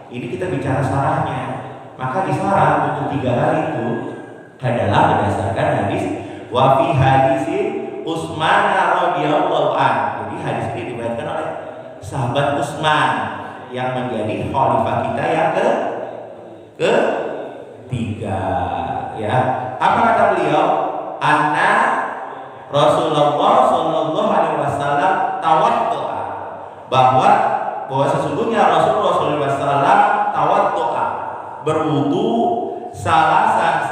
Ini kita bicara sarahnya. Maka di sarah untuk 3 kali itu adalah berdasarkan hadis wa fi hadisin Utsman radhiyallahu an. Jadi hadis ini diriwayatkan oleh sahabat Utsman yang menjadi khalifah kita yang ketiga, ya. Apa kata beliau? Anna Rasulullah sallallahu alaihi wasallam tawaddu'a, bahwa sesungguhnya Rasulullah sallallahu alaihi wasallam tawaddu'a, berwudu salasan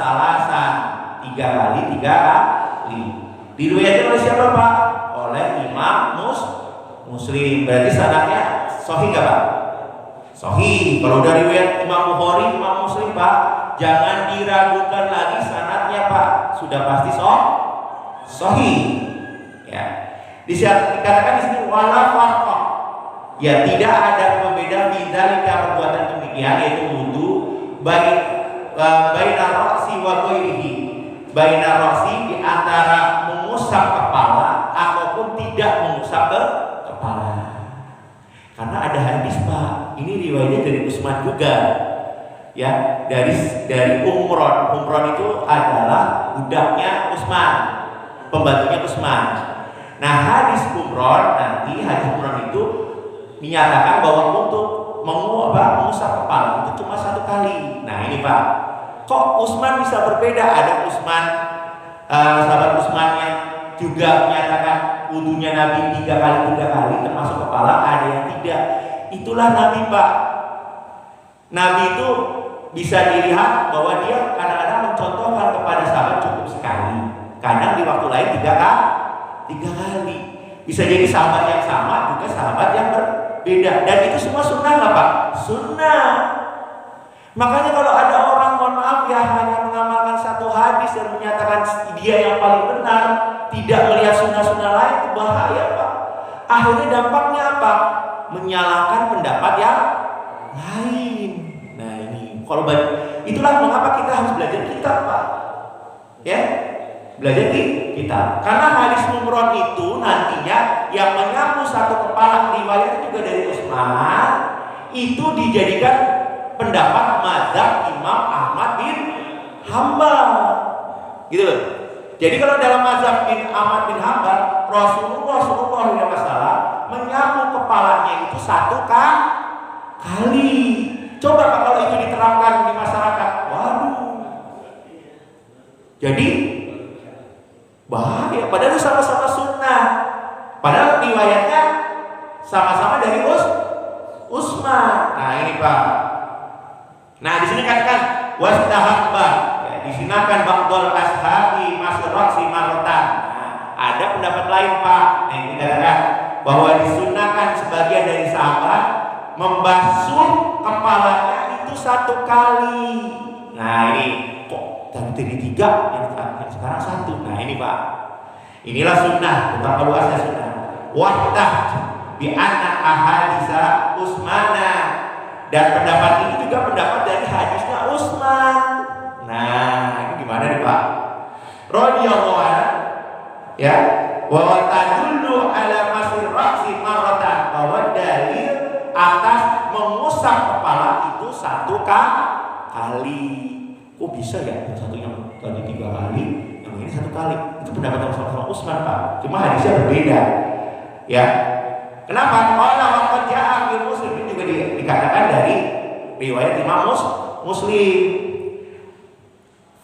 3 kali. Diriwayatkan oleh siapa, Pak? Oleh Imam Muslim. Berarti sanadnya sahih enggak, Pak? Sahih. Kalau dari riwayat Imam Bukhari, Imam Muslim, Pak, jangan diragukan lagi sanadnya, Pak. Sudah pasti sahih. Ya. Dikatakan di sini wala farqa. Ya, tidak ada pembeda bidzalika perbuatan demikian, yaitu wudu baina ra'si wa ghairihi. Baina ra'si, di antara mengusap kepala ataupun tidak mengusap kepala. Karena ada hadis, Pak. Ini riwayatnya dari Utsman juga. Ya, dari Umron. Umron itu adalah budaknya Utsman, pembantunya Utsman. Nah, hadis Umron itu menyatakan bahwa untuk mengusap kepala itu cuma 1 kali. Nah, ini, Pak. Kok Utsman bisa berbeda? Ada Utsman, sahabat Utsman yang juga menyatakan wudunya Nabi 3 kali termasuk kepala, ada yang tidak. Itulah Nabi, Pak. Nabi itu bisa dilihat bahwa dia kadang-kadang mencontohkan kepada sahabat cukup sekali, kadang di waktu lain 3 kali. Bisa jadi sahabat yang sama juga sahabat yang berbeda, dan itu semua sunnah nggak, Pak? Sunnah. Makanya kalau ada orang, mohon maaf ya, hanya mengamalkan 1 hadis dan menyatakan dia yang paling benar, tidak melihat sunnah-sunnah lain, itu bahaya, Pak. Akhirnya dampaknya apa? Menyalahkan pendapat yang lain. Nah, ini kalau itulah mengapa kita harus belajar kitab, Pak. Ya, belajar kitab. Karena hadis Umron itu nantinya yang menyapu 1 kepala, riwayat juga dari Utsman, itu dijadikan pendapat mazhab Imam Ahmad bin Hambal, gitu loh. Jadi kalau dalam mazhab Ahmad bin Hambal, Rasulullah SAW menyapu kepalanya itu 1 kali. Coba, Pak, kalau itu diterapkan di masyarakat, waduh, jadi bahaya. Padahal itu sama-sama sunnah, padahal riwayatnya sama-sama dari Utsman. Nah, ini, Pak. Nah, di sini katakan wastahabba, ya, disinakan ba'dul ashabi masraqsi marotan. Nah, ada pendapat lain, Pak. Nah, ini katakan bahwa disunahkan sebagian dari sahabat membasuh kepalanya itu 1 kali. Nah, ini kok tadi 3, yang sekarang 1. Nah, ini, Pak. Inilah sunnah, betapa luasnya sunnah. Wahtah bi anna ahadisa Utsmana. Dan pendapat ini juga pendapat dari hadisnya Utsman. Nah, ini gimana nih, Pak? Radhiyallahu anhu, ya, wa tadullu ala masir ra'si marratan, bahwa dalil atas mengusap kepala itu 1 kali. Kok bisa ya? Satunya tadi 3 kali, yang ini 1 kali. Itu pendapat sama-sama Utsman, Pak. Cuma hadisnya berbeda. Ya. Kenapa? Qala wa qad ja'a fil Muslim, ini juga dikatakan dari riwayat Imam Muslim.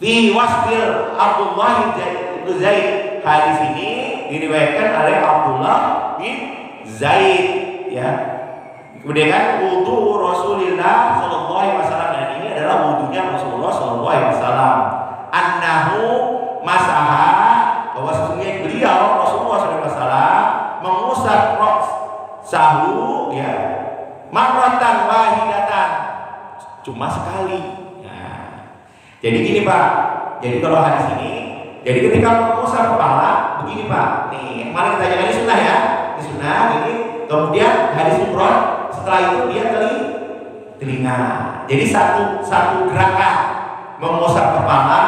Fi wasfil Abdullah bin Zaid. Hadis ini diriwayatkan oleh Abdullah bin Zaid, ya. Kemudian kan wudu Rasulullah sallallahu alaihi wasallam, dan ini adalah wudunya Rasulullah sallallahu alaihi wasallam. Annahu masaha, bahwa sesungguhnya beliau Rasulullah sallallahu alaihi wasallam mengusap sahu, ya, marratan wahidatan, cuma sekali. Nah, jadi gini, Pak. Jadi kalau hadis ini, jadi ketika mengusap kepala begini, Pak. Nih, kemarin kita jangan ini sunnah, ya. Ini sunnah, ini. Kemudian hadis Umron, setelah itu dia telinga. Jadi satu gerakan mengusap kepala,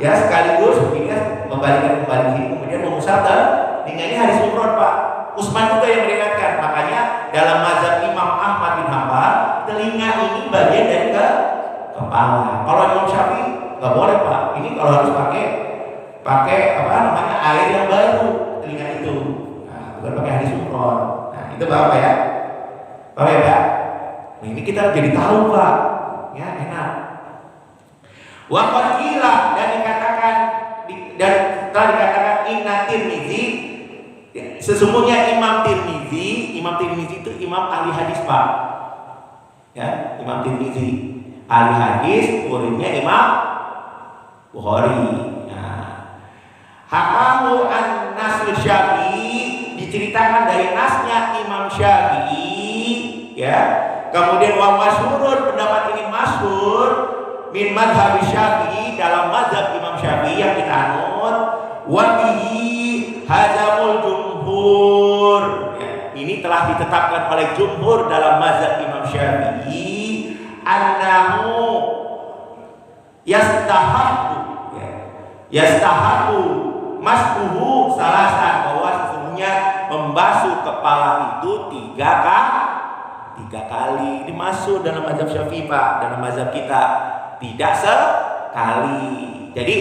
ya, sekaligus begini, membalikkan kembali, kemudian mengusap telinga. Ini hadis Umron, Pak. Utsman juga yang meriwayatkan. Makanya dalam mazhab Imam Ahmad bin Hambal, telinga ini bagian dari kepala. Kalau Imam Syafi'i nggak boleh Pak. Ini kalau harus pakai apa namanya air yang baru telinga itu. Nah, bukan pakai hadis umroh. Nah, itu Bapak ya. Bapak ya Pak. Nah, ini kita jadi tahu Pak. Ya enak. Wa qila dan dikatakan dan telah dikatakan inna Tirmizi, sesungguhnya Imam Tirmizi itu imam ahli hadis Pak. Ya, Imam Tirmizi ahli hadis, muridnya Imam Bukhari. Hakahu an Nasr Syafi'i, diceritakan dari nasnya Imam Syafi'i, ya. Kemudian wa masyhurun, pendapat ini masyhur min madhab Syafi'i, dalam mazhab Imam Syafi'i yang kita anut, wa bihi hazamul jumhur. Ya, ini telah ditetapkan oleh jumhur dalam mazhab Imam Syafi'i annahu yastahabu masbuhu salasan, bahwa sesungguhnya membasuh kepala itu tiga kali. Ini masuk dalam mazhab Syafi'i Pak, dalam mazhab kita tidak sekali. Jadi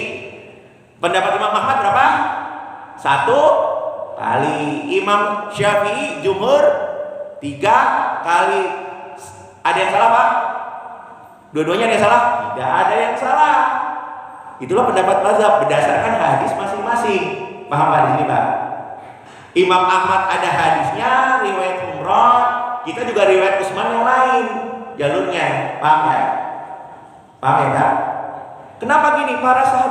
pendapat Imam Ahmad berapa? 1 kali. Imam Syafi'i jumhur 3 kali. Ada yang salah Pak? Dua-duanya ada yang salah? Tidak ada yang salah. Itulah pendapat mazhab berdasarkan hadis masing-masing. Paham Pak di sini Pak? Imam Ahmad ada hadisnya riwayat umrah, kita juga riwayat Utsman yang lain jalurnya. Paham ya? Paham ya Pak? Kenapa gini? Para sahabat